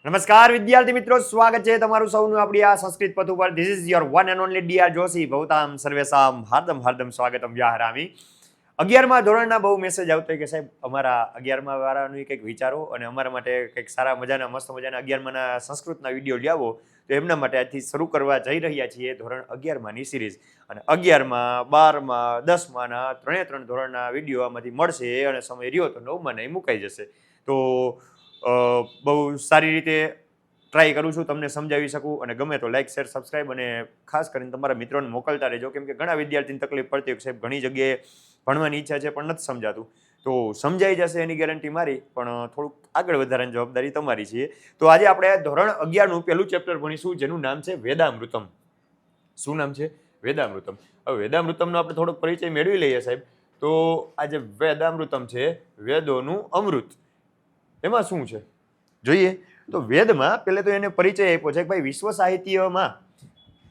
નમસ્કાર વિદ્યાર્થી મિત્રો, સ્વાગત છે તમારું સૌનું આપણી આ સંસ્કૃત પથ ઉપર. This is your one and only DR Joshi. ભવતામ સર્વેસામ હાર્દમ હાર્દમ સ્વાગતમ વ્યાહરામી. 11મા ધોરણના બહુ મેસેજ આવતો કે સાહેબ અમારા 11મા વાળાનું કંઈક વિચારો અને અમારા માટે કંઈક સારા મજાના મસ્ત મજાના 11માના સંસ્કૃતના વિડીયો લાવો. તો એમના માટે આજથી શરૂ કરવા જઈ રહ્યા છીએ ધોરણ 11માની સિરીઝ. અને 11મા 12મા 10માના ત્રણે ધોરણના વિડીયો આમાંથી મળશે અને સમય રહ્યો તો 9મા નહીં મુકાઈ જશે. તો બહુ સારી રીતે ટ્રાય કરું છું તમને સમજાવી શકું, અને ગમે તો લાઈક શેર સબસ્ક્રાઈબ અને ખાસ કરીને તમારા મિત્રોને મોકલતા રહેજો, કેમ કે ઘણા વિદ્યાર્થીને તકલીફ પડતી હોય સાહેબ ઘણી જગ્યાએ ભણવાની ઈચ્છા છે પણ નથી સમજાતું. તો સમજાઈ જશે એની ગેરંટી મારી, પણ થોડુંક આગળ વધારવાની જવાબદારી તમારી છે. તો આજે આપણે ધોરણ 11નું પહેલું ચેપ્ટર ભણીશું જેનું નામ છે વેદામૃતમ. શું નામ છે? વેદામૃતમ. હવે વેદામૃતમનો આપણે થોડોક પરિચય મેળવી લઈએ સાહેબ. તો આ જે વેદામૃતમ છે, વેદોનું અમૃત, એમાં શું છે જોઈએ તો વેદમાં પહેલે તો એને પરિચય આપ્યો છે કે ભાઈ વિશ્વ સાહિત્યમાં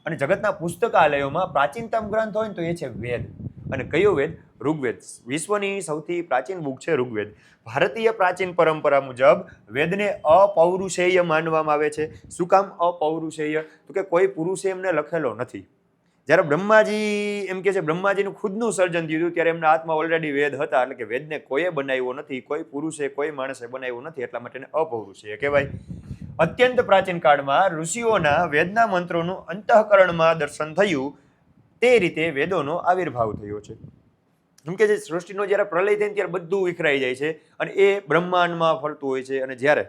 અને જગતના પુસ્તકાલયોમાં પ્રાચીનતમ ગ્રંથ હોય ને તો એ છે વેદ. અને કયો વેદ? ઋગ્વેદ. વિશ્વની સૌથી પ્રાચીન બુક છે ઋગ્વેદ. ભારતીય પ્રાચીન પરંપરા મુજબ વેદને અપૌરુષેય માનવામાં આવે છે. શું કામ અપૌરુષેય? તો કે કોઈ પુરુષે એમને લખેલો નથી. જ્યારે બ્રહ્માજી એમ કે છે બ્રહ્માજીનું ખુદનું સર્જન થયું હતું ત્યારે એમના હાથમાં ઓલરેડી વેદ હતા, એટલે કે વેદને કોઈએ બનાવ્યો નથી, કોઈ પુરુષે કોઈ માણસે બનાવ્યો નથી, એટલા માટે અપૌરુષેય કહેવાય. અત્યંત પ્રાચીન કાળમાં ઋષિઓના વેદના મંત્રોનું અંતઃકરણમાં દર્શન થયું, તે રીતે વેદોનો આવિર્ભાવ થયો છે. કેમ કે જે સૃષ્ટિનો જ્યારે પ્રલય થાય ત્યારે બધું વિખરાઈ જાય છે અને એ બ્રહ્માંડમાં ફરતું હોય છે. અને જ્યારે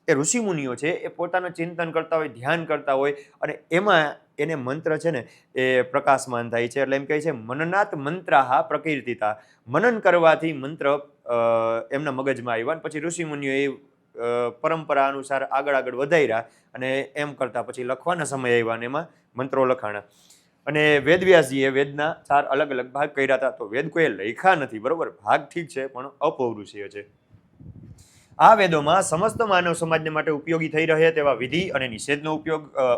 એ ઋષિમુનિઓ છે એ પોતાનું ચિંતન કરતા હોય, ધ્યાન કરતા હોય, અને એમાં એને મંત્ર છે ને એ પ્રકાશમાન થાય છે. એટલે એમ કહે છે મનનાત મંત્રાહા પ્રકીર્તિતા. મનન કરવાથી મંત્ર એમના મગજમાં આવ્યા, પછી ઋષિમુનિઓ એ પરંપરા અનુસાર આગળ વધાર્યા અને એમ કરતા પછી લખવાના સમય આવ્યા અને એમાં મંત્રો લખાણા. અને વેદવ્યાસજીએ વેદના 4 અલગ અલગ ભાગ કર્યા હતા. તો વેદ કોઈ લખ્યા નથી, બરોબર, ભાગ ઠીક છે પણ અપૌરુષેય છે. આ વેદોમાં સમસ્ત માનવ સમાજને માટે ઉપયોગી થઈ રહે તેવા વિધિ અને નિષેધનો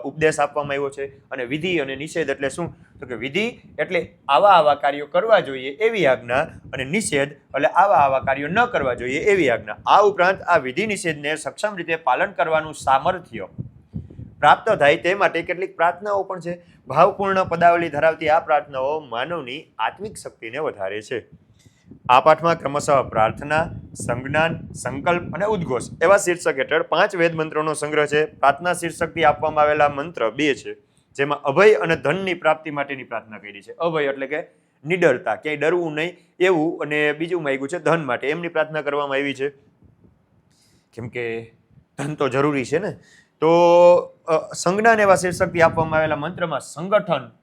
ઉપદેશ આપવામાં આવ્યો છે. અને વિધિ અને નિષેધ એટલે શું? તો કે વિધિ એટલે આવા કાર્યો કરવા જોઈએ એવી આજ્ઞા, અને નિષેધ એટલે આવા કાર્યો ન કરવા જોઈએ એવી આજ્ઞા. આ ઉપરાંત આ વિધિ નિષેધને સક્ષમ રીતે પાલન કરવાનું સામર્થ્ય પ્રાપ્ત થાય તે માટે કેટલીક પ્રાર્થનાઓ પણ છે. ભાવપૂર્ણ પદાવલી ધરાવતી આ પ્રાર્થનાઓ માનવની આત્મિક શક્તિને વધારે છે. આ પાઠમાં ક્રમશઃ પ્રાર્થના, સંજ્ઞાન, સંકલ્પ અને ઉદ્ઘોષ એવા શીર્ષક હેઠળ 5 વેદ મંત્રોનો સંગ્રહ છે. પ્રાર્થના શીર્ષકથી આપવામાં આવેલા મંત્ર 2 છે, જેમાં અભય અને ધનની પ્રાપ્તિ માટેની પ્રાર્થના કરી છે. અભય એટલે કે નિડરતા, ક્યાંય ડરવું નહીં એવું, અને બીજું માંગ્યું છે ધન માટે, એમની પ્રાર્થના કરવામાં આવી છે, કેમ કે ધન તો જરૂરી છે ને. તો સંજ્ઞાન એવા શીર્ષકથી આપવામાં આવેલા મંત્રમાં સંગઠન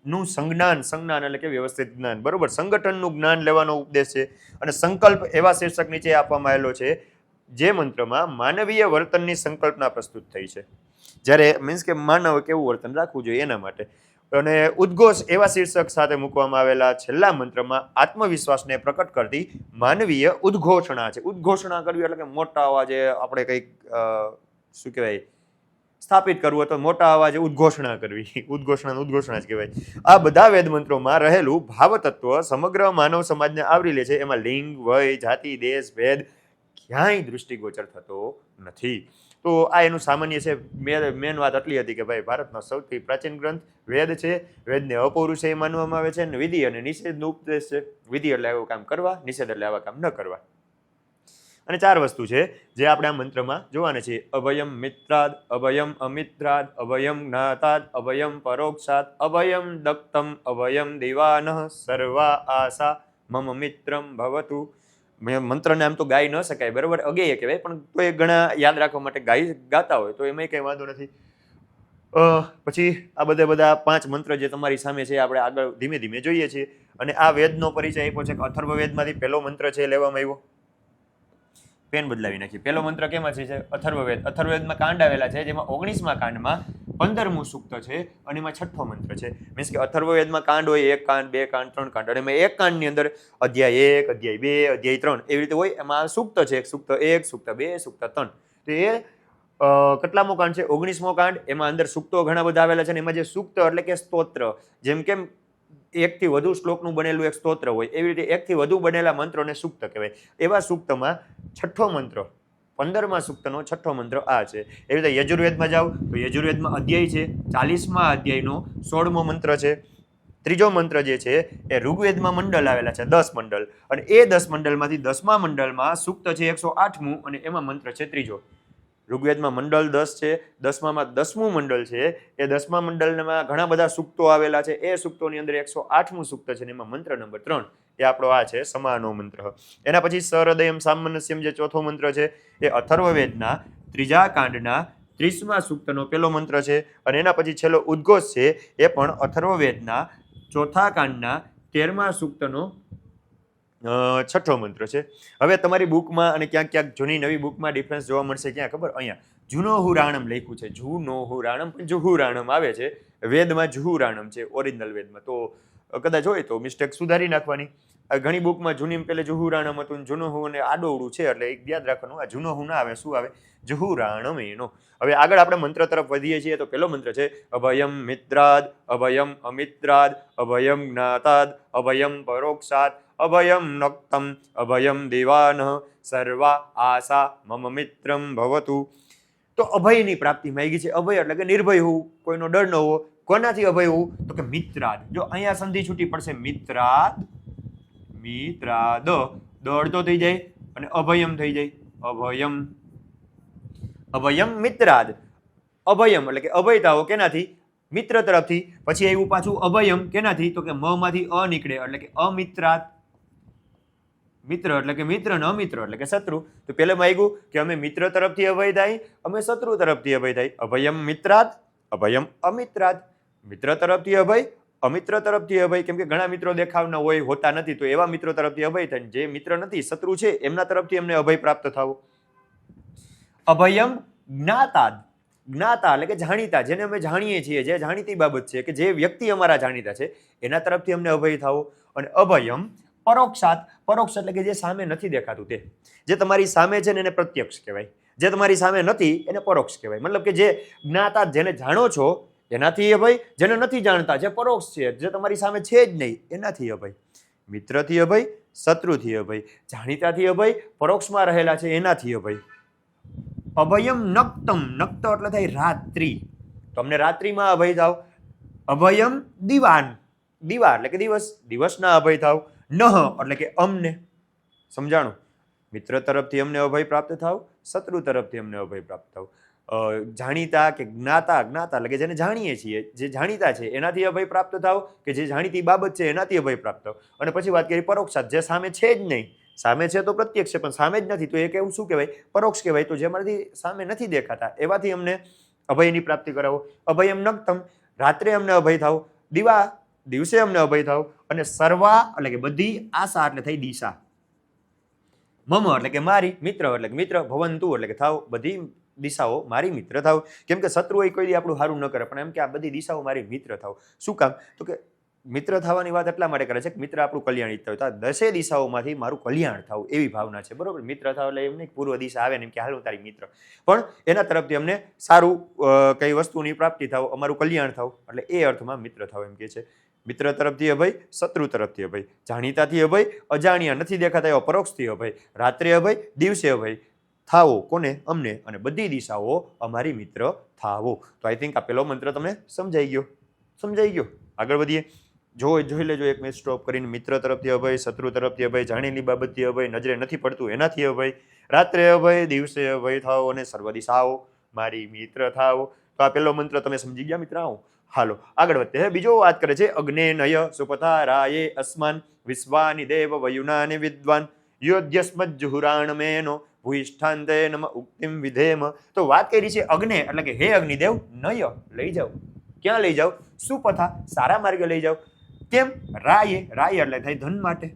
નું સંજ્ઞાન એટલે કે વ્યવસ્થિત જ્ઞાન, બરોબર, સંગઠનનું જ્ઞાન લેવાનો ઉપદેશ છે. અને સંકલ્પ એવા શીર્ષક નીચે આપવામાં આવેલો છે, જે મંત્રમાં માનવીય વર્તનની સંકલ્પના પ્રસ્તુત થઈ છે. જ્યારે મીન્સ કે માનવ કેવું વર્તન રાખવું જોઈએ એના માટે. અને ઉદ્ઘોષ એવા શીર્ષક સાથે મૂકવામાં આવેલા છેલ્લા મંત્રમાં આત્મવિશ્વાસને પ્રકટ કરતી માનવીય ઉદ્ઘોષણા છે. ઉદ્ઘોષણા કરવી એટલે કે મોટા અવાજે આપણે કંઈક શું કહેવાય સ્થાપિત કરવું હોય તો મોટા અવાજે ઉદ્ઘોષણા કરવી, ઉદ્ઘોષણા જ કહેવાય. આ બધા વેદ મંત્રોમાં રહેલું ભાવતત્વ સમગ્ર માનવ સમાજને આવરી લે છે. એમાં લિંગ, વય, જાતિ, દેશ, ભેદ ક્યાંય દૃષ્ટિગોચર થતો નથી. તો આ એનું સામાન્ય છે. મેન વાત આટલી હતી કે ભાઈ ભારતનો સૌથી પ્રાચીન ગ્રંથ વેદ છે. વેદને અપૌરુષેય માનવામાં આવે છે અને વિધિ અને નિષેધનો ઉપદેશ છે. વિધિ એટલે આવું કામ કરવા, નિષેધ એટલે આવા કામ ન કરવા. અને 4 વસ્તુ છે જે આપણે આ મંત્રમાં જોવાના છે. અભયમ મિત્રાદ, અભયમ અમિત્રાદ, અભયમ જ્ઞાતાદ, અભયમ પરોક્ષાત, અભયમ દક્તમ, અભયમ દિવાનઃ, સર્વા આશા મમ મિત્રમ ભવતુ. મંત્રને આમ તો ગાઈ ન શકાય, બરોબર, અગેય કહેવાય, પણ તો એ ઘણા યાદ રાખવા માટે ગાતા હોય તો એમાં કંઈ વાંધો નથી. પછી આ બધા 5 મંત્ર જે તમારી સામે છે આપણે આગળ ધીમે ધીમે જોઈએ છીએ. અને આ વેદનો પરિચય આપ્યો છે કે અથર્વવેદમાંથી પહેલો મંત્ર છે લેવામાં આવ્યો. પેન બદલાવી નાખી. પહેલો મંત્ર કેમાં છે? અથર્વવેદ. અથર્વવેદમાં કાંડ આવેલા છે, જેમાં 19મા કાંડમાં 15મું સૂક્ત છે અને એમાં 6ઠ્ઠો મંત્ર છે. મીન્સ કે અથર્વવેદમાં કાંડ હોય 1 કાંડ, 2 કાંડ, 3 કાંડ, અને એમાં એક કાંડની અંદર અધ્યાય 1, અધ્યાય 2, અધ્યાય 3 એવી રીતે હોય. એમાં સૂક્ત છે, સૂક્ત 1, સૂક્ત 2, સૂક્ત 3. તો એ કેટલામો કાંડ છે? 19મો કાંડ. એમાં અંદર સૂક્તો ઘણા બધા આવેલા છે. એમાં જે સૂક્ત એટલે કે સ્તોત્ર, જેમ કેમ 1 થી વધુ શ્લોકનું બનેલું એક સ્તોત્ર હોય, એવી રીતે 1 થી વધુ બનેલા મંત્રોને સૂક્ત કહેવાય. એવા સૂક્તમાં 6ઠ્ઠો મંત્ર 15મા સૂક્તનો 6ઠ્ઠો મંત્ર આ છે. એવી રીતે યજુર્વેદમાં જાઓ તો યજુર્વેદમાં અધ્યાય છે, 40મા અધ્યાયનો 16મો મંત્ર છે. ત્રીજો મંત્ર જે છે એ ઋગ્વેદમાં મંડળ આવેલા છે, 10 મંડળ, અને એ 10 મંડળમાંથી 10મા મંડળમાં સૂક્ત છે 108મું, અને એમાં મંત્ર છે ત્રીજો. ઋગ્વેદમાં મંડળ 10 છે, 10મામાં 10મું મંડળ છે. એ 10મા મંડળમાં ઘણા બધા સૂક્તો આવેલા છે. એ સૂક્તોની અંદર 108મું સૂક્ત છે, ને એમાં મંત્ર નંબર 3 એ આપણો આ છે સમાનો મંત્ર. એના પછી સહૃદયમ સામનસ્યમ જે ચોથો મંત્ર છે એ અથર્વવેદના 3જા કાંડના 30મા સૂક્તનો પહેલો મંત્ર છે, અને એના પછી છેલ્લો ઉદ્ઘોષ છે એ પણ અથર્વવેદના 4થા કાંડના 13મા સૂક્તનો 6ઠ્ઠો મંત્ર છે. હવે તમારી બુકમાં અને ક્યાંક ક્યાંક જૂની નવી બુકમાં ડિફરન્સ જોવા મળશે. ક્યાં ખબર? અહીંયા જુનોહુરાણમ લખ્યું છે, જુનોહુરાણમ પણ જુહુરાણમ આવે છે. વેદમાં જુહુરાણમ છે ઓરિજિનલ વેદમાં, તો કદાચ હોય તો મિસ્ટેક સુધારી નાખવાની. ઘણી બુકમાં જૂની પહેલે જુહુરાણમ હતું, જુનોહુ અને આડોવડું છે, એટલે એક યાદ રાખવાનું, આ જુનોહુ ના આવે, શું આવે? જુહુરાણમ એનો. હવે આગળ આપણે મંત્ર તરફ વધીએ છીએ તો પહેલો મંત્ર છે અભયમ મિત્રાદ, અભયમ અમિત્રાદ, અભયમ જ્ઞાતાદ, અભયમ પરોક્ષાત, અભયમ નક્તમ, અભયમ દેવાન, સર્વા આશા મમ મિત્રમ ભવતુ. તો અભયની પ્રાપ્તિ માંગી છે. અભય એટલે કે નિર્ભય હોવું, કોઈનો ડર ન હોવો. કોનાથી અભય હોવું? તો કે મિત્રાદ. જો અહીંયા સંધિ છૂટી પડશે, મિત્રાદ, મિત્રાદ, દ અડધો થઈ જાય અને અભયમ થઈ જાય, અભયમ, અભયમ મિત્રાદ. અભયમ એટલે કે અભયતા હો, કેનાથી? મિત્ર તરફથી. પછી આવ્યું પાછું અભયમ, કેનાથી? તો કે મ માંથી અ નીકળે એટલે કે અમિત્રાદ. મિત્ર એટલે કે મિત્ર, ને અમિત્ર એટલે કે શત્રુ. તો પહેલામાં આવ્યું કે અમે મિત્ર તરફથી અભય થાય, અમે શત્રુ તરફથી અભય થાય. અભયમ મિત્રાદ, અભયમ અમિત્રાદ. મિત્ર તરફથી અભય, અમિત્ર તરફથી અભય. કેમ કે ઘણા મિત્રો દેખાવના હોય, હોતા નથી, તો એવા મિત્રો તરફથી અભય થાય. જે મિત્ર નથી, શત્રુ છે, એમના તરફથી અમને અભય પ્રાપ્ત થવું. અભયમ જ્ઞાતાદ. જ્ઞાતા એટલે કે જાણીતા, જેને અમે જાણીએ છીએ, જે જાણીતી બાબત છે, કે જે વ્યક્તિ અમારા જાણીતા છે, એના તરફથી અમને અભય થવું. અને અભયમ પરોક્ષાત. પરોક્ષ એટલે કે જે સામે નથી દેખાતું તે. જે તમારી સામે છે ને એને પ્રત્યક્ષ કહેવાય, જે તમારી સામે નથી એને પરોક્ષ કહેવાય. મતલબ કે જે જ્ઞાતા, જેને જાણો છો એનાથી અભય, જેને નથી જાણતા, જે પરોક્ષ છે, જે તમારી સામે છે જ નહીં, એનાથી અભય. મિત્રથી અભય, શત્રુથી અભય, જાણીતાથી અભય, પરોક્ષમાં રહેલા છે એનાથી અભય. અભયમ નક્તમ. નક્ત એટલે થાય રાત્રિ, તો અમને રાત્રિમાં અભય થાવ. અભયમ દિવાન. દિવા એટલે કે દિવસ, દિવસના અભય થાવ. નહ એટલે કે અમને. સમજાણું? મિત્ર તરફથી અમને અભય પ્રાપ્ત થાવ, શત્રુ તરફથી અમને અભય પ્રાપ્ત થાવ. જાણીતા કે જ્ઞાતા, જ્ઞાતા એટલે કે જેને જાણીએ છીએ, જે જાણીતા છે એનાથી અભય પ્રાપ્ત થાવ, કે જે જાણીતી બાબત છે એનાથી અભય પ્રાપ્ત થાવ. અને પછી વાત કરી પરોક્ષાત, જે સામે છે જ નહીં. સામે છે તો પ્રત્યક્ષ છે, પણ સામે જ નથી, તો એ કેવું શું કહેવાય? પરોક્ષ કહેવાય. તો જેમાંથી સામે નથી દેખાતા એવાથી અમને અભયની પ્રાપ્તિ કરાવો. અભયમ નક્તમ, રાત્રે અમને અભય થાવ. દિવા, દિવસે અમને અભય થાવ. અને સર્વા એટલે કે બધી, આશા એટલે થઈ દિશા. મમ એટલે કે મારી, મિત્ર એટલે કે મિત્ર, ભવંતુ એટલે કે થાવ, બધી દિશાઓ મારી મિત્ર થાવ. કેમ કે શત્રુ કોઈ દી આપણું સારું ન કરે, પણ એમ કે આ બધી દિશાઓ મારી મિત્ર થાવ. શું કામ? તો કે મિત્ર થવાની વાત એટલા માટે કરે છે કે મિત્ર આપણું કલ્યાણ ઈચ્છતા હોય, તો 10 દિશાઓમાંથી મારું કલ્યાણ થવું એવી ભાવના છે. બરોબર? મિત્ર થાવ એટલે એમ નહીં પૂર્વ દિશા આવે ને એમ કે હાલ હું તારી મિત્ર, પણ એના તરફથી અમને સારું કઈ વસ્તુની પ્રાપ્તિ થાવ, અમારું કલ્યાણ થાવ, એટલે એ અર્થમાં મિત્ર થાવ એમ કે છે. મિત્ર તરફથી અભય, શત્રુ તરફથી અભય, જાણીતાથી અભય, અજાણ્યા નથી દેખાતા એવા પરોક્ષથી અભય, રાત્રે અભય, દિવસે અભય થાવો. કોને? અમને. અને બધી દિશાઓ અમારી મિત્ર થાવો. તો આઈ થિંક આ પેલો મંત્ર તમને સમજાઈ ગયો. સમજાઈ ગયો? આગળ વધીએ. જોઈ લેજો એક મિનિટ સ્ટોપ કરીને. મિત્ર તરફથી અભય, શત્રુ તરફથી અભય, જાણેલી બાબતથી અભય, નજરે નથી પડતું એનાથી અભય, રાત્રે અભય, દિવસે અભય થાવ, અને સર્વ દિશાઓ મારી મિત્ર થાવ. તો આ પેલો મંત્ર તમે સમજી ગયા મિત્ર? આવો હાલો આગળ વધતે. બીજો વાત કરે છે અગ્ને નય સુપથારાયે અસ્માન વિશ્વાની દેવ વયુનાને વિદ્વાન યોધ્યસ્મજ્જુહુરાણમેનો ભૂષ્ઠાંતે નમ ઉક્તિમ વિધેમ. તો વાત કરી છે અગ્ને એટલે કે હે અગ્નિદેવ, નય લઈ જાઓ. ક્યાં લઈ જાઓ? સુપથા, સારા માર્ગે લઈ જાઓ. કેમ? રાયે, રાય એટલે થાય ધન માટે.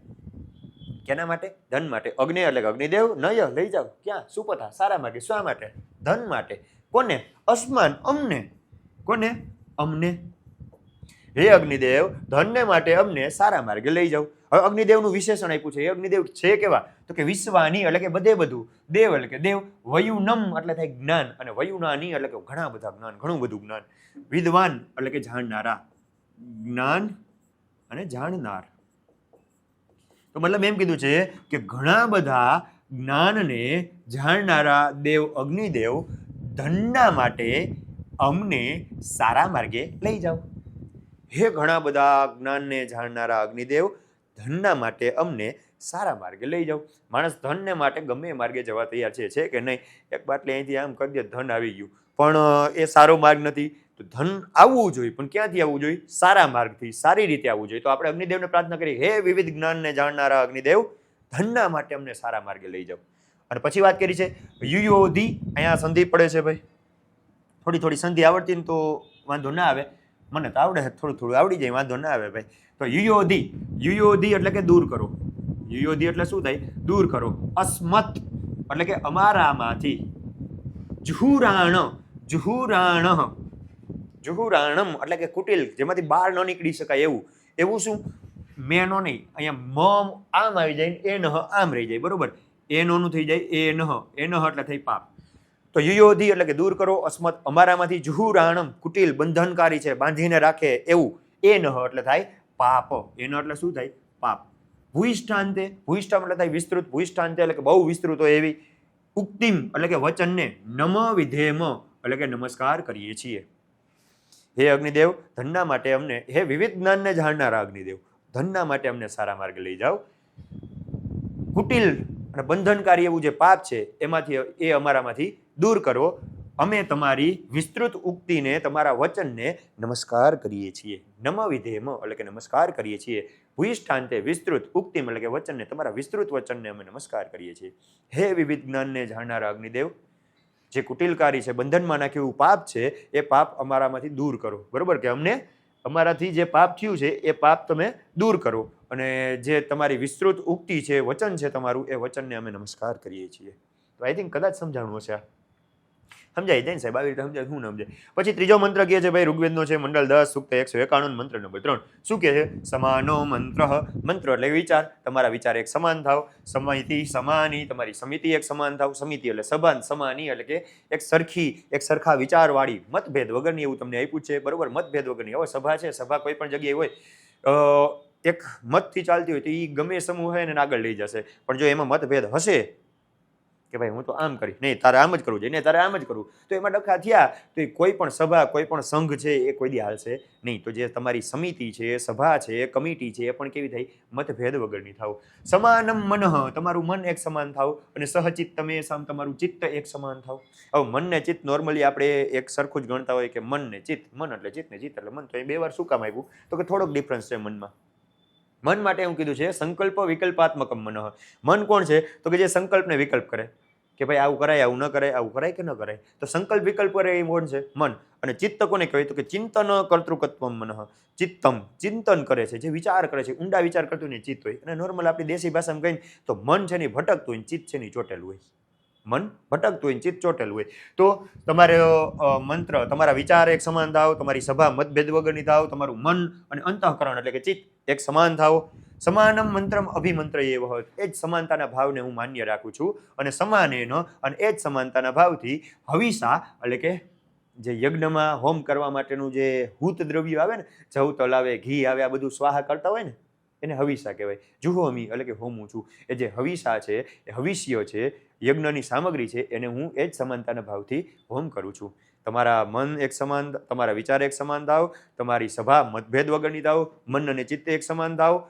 કેના માટે? ધન માટે. અગ્નિ એટલે કે અગ્નિદેવ, નય લઈ જાઓ. ક્યાં? સુપથા, સારા માર્ગે. શા માટે? ધન માટે. કોને? અસ્માન, અમને. કોને? અમને. હે અગ્નિદેવ, ધનને માટે અમને સારા માર્ગે લઈ જાઓ. હવે અગ્નિદેવનું વિશેષણ આપ્યું છે. એ અગ્નિદેવ છે કેવા? તો કે વિશ્વાની એટલે કે બધે બધું, દેવ એટલે કે દેવ, વયુનમ એટલે થાય જ્ઞાન, અને વયુનાની એટલે કે ઘણા બધા જ્ઞાન, ઘણું બધું જ્ઞાન, વિદ્વાન એટલે કે જાણનારા, જ્ઞાન અને જાણનાર. તો મતલબ એમ કીધું છે કે ઘણા બધા જ્ઞાનને જાણનારા દેવ અગ્નિદેવ ધનના માટે અમને સારા માર્ગે લઈ જાઓ. હે ઘણા બધા જ્ઞાનને જાણનારા અગ્નિદેવ ધનના માટે અમને સારા માર્ગે લઈ જાઓ. માણસ ધનને માટે ગમે એ માર્ગે જવા તૈયાર છે કે નહીં? એક બાટલી અહીંથી આમ કરી દે, ધન આવી ગયું, પણ એ સારો માર્ગ નથી. તો ધન આવવું જોઈએ, પણ ક્યાંથી આવવું જોઈએ? સારા માર્ગથી, સારી રીતે આવવું જોઈએ. તો આપણે અગ્નિદેવને પ્રાર્થના કરી, હે વિવિધ જ્ઞાનને જાણનારા અગ્નિદેવ ધનના માટે અમને સારા માર્ગે લઈ જાઓ. અને પછી વાત કરી છે યુયોધી. અહીંયા સંધિ પડે છે ભાઈ. થોડી થોડી સંધિ આવડતી ને તો વાંધો ના આવે. મને તો આવડે, થોડું થોડું આવડી જાય, વાંધો ના આવે ભાઈ. તો યુયોધી, યુયોધી એટલે કે દૂર કરો. યુયોધી એટલે શું થાય? દૂર કરો. અસ્મત એટલે કે અમારામાંથી. જુહુરાણ, જુહુરાણ, જુહુરાણમ એટલે કે કુટિલ, જેમાંથી બહાર ન નીકળી શકાય એવું. એવું શું? મેનો નહીં, અહીંયા મ આમ આવી જાય, એ નહ આમ રહી જાય, બરોબર? એ નોનું થઈ જાય એ નહ, એ નહ એટલે થઈ પાપ. તો યુયોધી એટલે કે દૂર કરો. અસ્મત અમારામાંથી. જુહુરાણમ કુટિલ, બંધનકારી છે, બાંધીને રાખે એવું. એ નહ એટલે થાય પાપ. એનો એટલે શું થાય? પાપ. ભૂઈષ્ઠાંતે, ભૂઈષ્ઠામ એટલે થાય વિસ્તૃત. ભૂઈષ્ઠાંતે એટલે કે બહુ વિસ્તૃત હોય એવી. ઉક્તિમ એટલે કે વચનને. નમ વિધેમ એટલે કે નમસ્કાર કરીએ છીએ. હે અગ્નિદેવ ધનના માટે અમને, હે વિવિધ જ્ઞાનને જાણનારા અગ્નિદેવ ધનના માટે અમને સારા માર્ગે લઈ જાઓ. કુટિલ અને બંધનકારી એવું જે પાપ છે એમાંથી, એ અમારામાંથી દૂર કરો. અમે તમારી વિસ્તૃત ઉક્તિને, તમારા વચનને નમસ્કાર કરીએ છીએ. નમ વિધેમ એટલે કે નમસ્કાર કરીએ છીએ. ભૂઈષ્ઠાંતે વિસ્તૃત, ઉક્તિમ એટલે કે વચનને, તમારા વિસ્તૃત વચનને અમે નમસ્કાર કરીએ છીએ. હે વિવિધ જ્ઞાનને જાણનારા અગ્નિદેવ, જે કુટિલકારી છે, બંધનમાં નાખ્યું પાપ છે, એ પાપ અમારામાંથી દૂર કરો. બરોબર? કે અમને, અમારાથી જે પાપ થયું છે એ પાપ તમે દૂર કરો. અને જે તમારી વિસ્તૃત ઉક્તિ છે, વચન છે તમારું, એ વચનને અમે નમસ્કાર કરીએ છીએ. તો આઈ થિંક કદાચ સમજાણું હશે. સમજાય જાય ને સાહેબ? આવી રીતે સમજાય, શું સમજાય? પછી ત્રીજો મંત્ર કહે છે ભાઈ, ઋગ્વેદનો છે, મંડળ 10, સૂક્ત 151, મંત્ર નંબર 3. શું કહે છે? સમાનો મંત્ર. મંત્ર એટલે વિચાર. તમારા વિચાર એક સમાન થાવ. સમિતિ સમાની, તમારી સમિતિ એક સમાન થાવ. સમિતિ એટલે સભાન, સમાની એટલે કે એક સરખી, એક સરખા વિચારવાળી, મતભેદ વગરની, એવું તમને આપ્યું છે. બરોબર? મતભેદ વગરની. હવે સભા છે, સભા કોઈ પણ જગ્યાએ હોય, એક મતથી ચાલતી હોય તો એ ગમે સમૂહ હોય એને આગળ લઈ જશે. પણ જો એમાં મતભેદ હશે કે ભાઈ હું તો આમ કરીશ, નહીં તારે આમ જ કરવું જોઈએ, નહીં તારે આમ જ કરવું, તો એમાં ડખા થયા તો એ કોઈ પણ સભા, કોઈ પણ સંઘ છે એ કોઈ દી હાલશે નહીં. તો જે તમારી સમિતિ છે, સભા છે, કમિટી છે, એ પણ કેવી થઈ? મતભેદ વગરની થાવ. સમાનમ મનઃ, તમારું મન એક સમાન થાવ. અને સહચિત્ત તમે, તમારું ચિત્ત એક સમાન થાવ. હવે મન ને ચિત્ત નોર્મલી આપણે એક સરખું જ ગણતા હોય કે મન ને ચિત્ત, મન એટલે ચિત્ત ને ચિત્ત એટલે મન. તો એ બે વાર શું કામ આવ્યું? તો કે થોડોક ડિફરન્સ છે મનમાં. મન માટે એવું કીધું છે સંકલ્પ વિકલ્પાત્મકમ મન. મન કોણ છે? તો કે જે સંકલ્પ ને વિકલ્પ કરે, કે ભાઈ આવું કરાય, આવું ન કરાય, આવું કરાય કે ન કરાય. તો સંકલ્પ વિકલ્પ કરે એ કોણ છે? મન. અને ચિત્ત કોને કહેવાય? તો કે ચિંતન કર્તૃકત્વમ મનઃ. ચિત્તમ, ચિંતન કરે છે, જે વિચાર કરે છે, ઊંડા વિચાર કરતું ને ચિત્ત હોય. અને નોર્મલ આપણી દેશી ભાષામાં કહીને તો મન છે ને ભટકતું હોય, ચિત્ત છે ને ચોટેલું હોય. મન ભટકતું હોય, ચિત્ત ચોટેલું હોય. તો તમારે મંત્ર, તમારા વિચાર એક સમાન થાવ, તમારી સભા મતભેદ વગરની થાવ, તમારું મન અને અંતઃકરણ એટલે કે ચિત્ત એક સમાન થાવ. સમાનમ મંત્રમ અભિમંત્ર એવ હોય, એ જ સમાનતાના ભાવને હું માન્ય રાખું છું. અને સમાનેનો, અને એ જ સમાનતાના ભાવથી હવિષા એટલે કે જે યજ્ઞમાં હોમ કરવા માટેનું જે હૂત દ્રવ્ય આવે ને, જવ તલ આવે, ઘી આવે, આ બધું સ્વાહા કરતા હોય ને, એને હવિષા કહેવાય. જુહોમી એટલે કે હોમું છું. એ જે હવિષા છે, એ હવિષ્ય છે, યજ્ઞની સામગ્રી છે, એને હું એ જ સમાનતાના ભાવથી હોમ કરું છું. તમારા મન એક સમાન, તમારા વિચાર એક સમાન થાવ, તમારી સભા મતભેદ વગરની થાવ, મન અને ચિત્ત એક સમાન થાવ.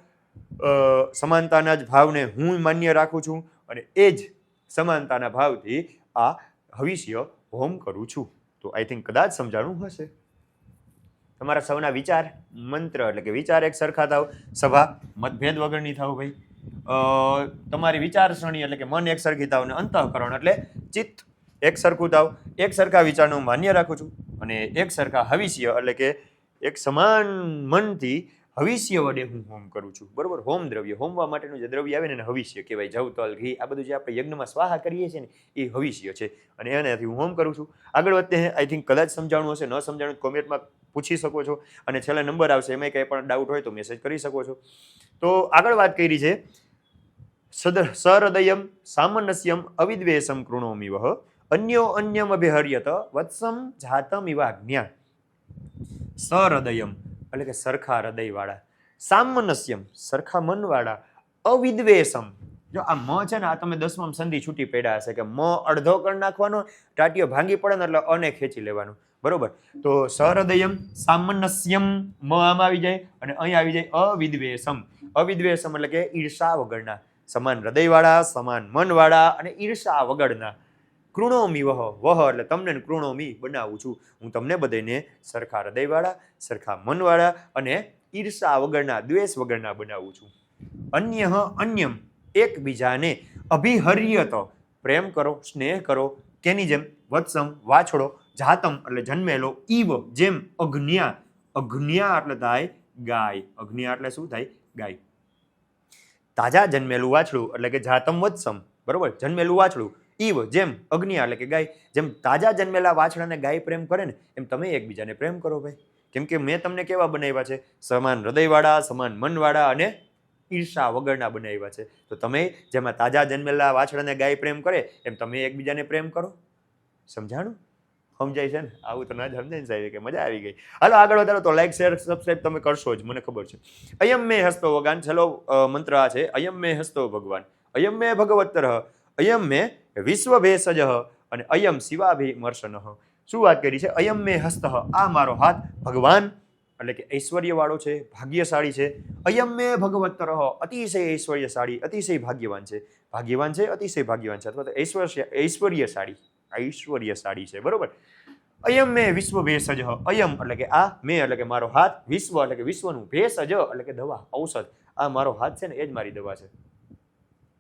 સમાનતાના જ ભાવને હું માન્ય રાખું છું. અને એ જ સમાનતાના ભાવથી આ હવિષ્ય હોમ કરું છું. તો આઈ થિંક કદાચ સમજાણું હશે. તમારા સૌના વિચાર, મંત્ર એટલે કે વિચાર એક સરખા થાવ, સભા મતભેદ વગરની થાવ ભાઈ. તમારી વિચારસરણી એટલે કે મન એક સરખી થાવ, અને અંતઃકરણ એટલે ચિત્ત એક સરખું થાવ. એક સરખા વિચારનું હું માન્ય રાખું છું. અને એક સરખા હવિષ્ય એટલે કે એક સમાન મનથી હવિષ્ય વડે હું હોમ કરું છું. બરોબર? હોમ દ્રવ્ય, હોમવા માટેનું જે દ્રવ્ય આવે ને એને હવિષ્ય કહેવાય. જવ તલ ઘી, આ બધું જે આપણે યજ્ઞમાં સ્વાહા કરીએ છીએ ને એ હવિષ્ય છે. અને એનાથી હું હોમ કરું છું. આગળ વધતે આઈ થિંક કદાચ સમજાણું હશે. ન સમજાણું કોમેન્ટમાં પૂછી શકો છો. અને છેલ્લે નંબર આવશે, એમાં કંઈ પણ ડાઉટ હોય તો મેસેજ કરી શકો છો. તો આગળ વાત કરી છે સહૃદયમ સામનસ્યમ અવિદ્વેષમ કૃણોમિ વહ અન્યો અન્યમ અભિહર્યત વત્સમ જાતમ ઇવા જ્ઞા. સહૃદયમ એટલે કે સરખા હૃદયવાળા, સામનસ્યમ સરખા મનવાળા, અવિદ્વેષમ જો આ મ છે ને, આ તમે 10માં સંધિ છૂટી પડ્યા હશે કે મ અડધો કરી નાખવાનો, ટાટીઓ ભાંગી પડે ને એટલે અને ખેંચી લેવાનું, બરોબર. તો સહૃદયમ સામનસ્યમ મ આમાં આવી જાય, અને અહીં આવી જાય અવિદ્વેષમ. અવિદ્વેષમ એટલે કે ઈર્ષા વગરના, સમાન હૃદયવાળા, સમાન મનવાળા અને ઈર્ષા વગરના. કૃણોમી વહ એટલે તમને કૃણોમી બનાવું છું, હું તમને બધાને સરખા હૃદયવાળા, સરખા મનવાળા અને ઈર્ષા વગરના, દ્વેષ વગરના બનાવું છું. અન્યમ એકબીજાને અભિહર્યત પ્રેમ કરો, સ્નેહ કરો, કેની જેમ? વત્સમ વાછડો, જાતમ એટલે જન્મેલો, ઈવ જેમ, અગ્ન્યા, અગ્ન્યા એટલે થાય ગાય, અગ્ન્યા એટલે શું થાય? ગાય. તાજા જન્મેલું વાછડું એટલે કે જાતમ વત્સમ, બરોબર, જન્મેલું વાછડું, ઈવ જેમ, અગ્ન્યા એટલે કે ગાય. જેમ તાજા જન્મેલા વાછડાને ગાય પ્રેમ કરે ને, એમ તમે એકબીજાને પ્રેમ કરો ભાઈ. કેમ કે મેં તમને કેવા બનાવ્યા છે? સમાન હૃદયવાળા, સમાન મનવાળા અને ઈર્ષા વગરના બનાવ્યા છે. તો તમે જેમાં તાજા જન્મેલા વાછડાને ગાય પ્રેમ કરે, એમ તમે એકબીજાને પ્રેમ કરો. સમજાણું? સમજાય છે ને? આવું તો ના જ સમજાય ને સાહેબ, કે મજા આવી ગઈ. હાલો આગળ વધારો. તો લાઈક, શેર, સબસ્ક્રાઇબ તમે કરશો જ, મને ખબર છે. અયમ મે હસ્તો ભગવાન. ચલો મંત્ર આ છે, અયમ મે હસ્તો ભગવાન, અયમ મે ભગવત્તર, અયમ મે વિશ્વ ભેષજ અને અયમ શિવાભિમર્શન. શું વાત કરી છે? અયમ મે હસ્ત, આ મારો હાથ ભગવાન એટલે કે ઐશ્વર્ય વાળો છે, ભાગ્યશાળી છે. અયમ મે ભગવત્તર, અતિશય ઐશ્વર્યશાળી, અતિશય ભાગ્યવાન છે. ભાગ્યવાન છે, અતિશય ભાગ્યવાન છે, અથવા તો ઐશ્વર્યશાળી છે, બરોબર. અયમ મે વિશ્વ ભેષજ, અયમ એટલે કે આ, મે એટલે કે મારો હાથ, વિશ્વ એટલે કે વિશ્વનું, ભેષજ એટલે કે દવા, ઔષધ. આ મારો હાથ છે ને, એ જ મારી દવા છે,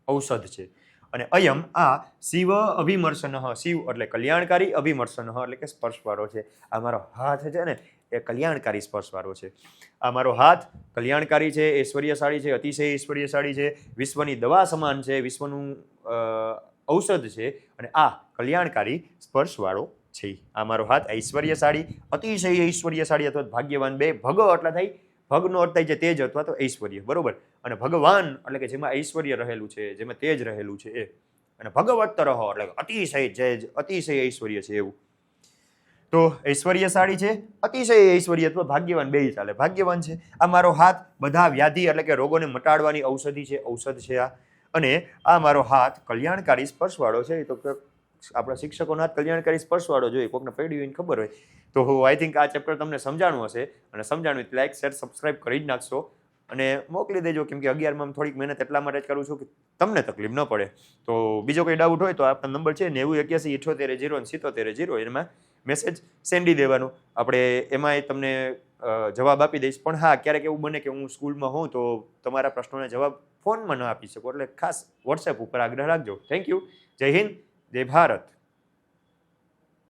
ઔષધ છે. અને અયમ આ શિવ અભિમર્શન, શિવ એટલે કલ્યાણકારી, અભિમર્શન એટલે કે સ્પર્શવાળો છે. આ મારો હાથ છે ને, એ કલ્યાણકારી સ્પર્શવાળો છે. આ મારો હાથ કલ્યાણકારી છે, ઐશ્વર્યશાળી છે, અતિશય ઐશ્વર્યશાળી છે, વિશ્વની દવા સમાન છે, વિશ્વનું ઔષધ છે, અને આ કલ્યાણકારી સ્પર્શવાળો છે. આ મારો હાથ ઐશ્વર્યશાળી, અતિશય ઐશ્વર્યશાળી અથવા ભાગ્યવાન, બે ભગ એટલે થાય, ભગનો અર્થ થાય છે તેજ અથવા તો ઐશ્વર્ય, બરોબર. અને ભગવાન એટલે કે જેમાં ઐશ્વર્ય રહેલું છે, જેમાં તેજ રહેલું છે એ. અને ભગવત્તર એટલે અતિશય તેજ, અતિશય ઐશ્વર્ય છે એવું. તો ઐશ્વર્યશાળી છે, અતિશય ઐશ્વર્ય અથવા ભાગ્યવાન, બે ચાલે. ભાગ્યવાન છે. આ મારો હાથ બધા વ્યાધિ એટલે કે રોગોને મટાડવાની ઔષધિ છે, ઔષધ છે આ. અને આ મારો હાથ કલ્યાણકારી સ્પર્શવાળો છે. તો આપણા શિક્ષકોનો હાથ કલ્યાણકારી સ્પર્શવાળો જોઈએ, કોકને પડ્યું હોય ખબર હોય તો આઈ થિંક આ ચેપ્ટર તમને સમજાણું હશે. અને સમજાણું એટલે લાઈક, શેર, સબસ્ક્રાઇબ કરી જ નાખશો અને મોકલી દેજો. કેમ કે 11માં થોડીક મહેનત એટલા માટે જ કરું છું કે તમને તકલીફ ન પડે. તો બીજો કોઈ ડાઉટ હોય તો આપણા નંબર છે 9081780700, એમાં મેસેજ સેન્ડી દેવાનો. આપણે એમાંય તમને જવાબ આપી દઈશ. પણ હા, ક્યારેક એવું બને કે હું સ્કૂલમાં હોઉં તો તમારા પ્રશ્નોના જવાબ ફોનમાં ન આપી શકું, એટલે ખાસ વોટ્સએપ ઉપર આગ્રહ રાખજો. Thank you. જય હિન્દ, જય ભારત.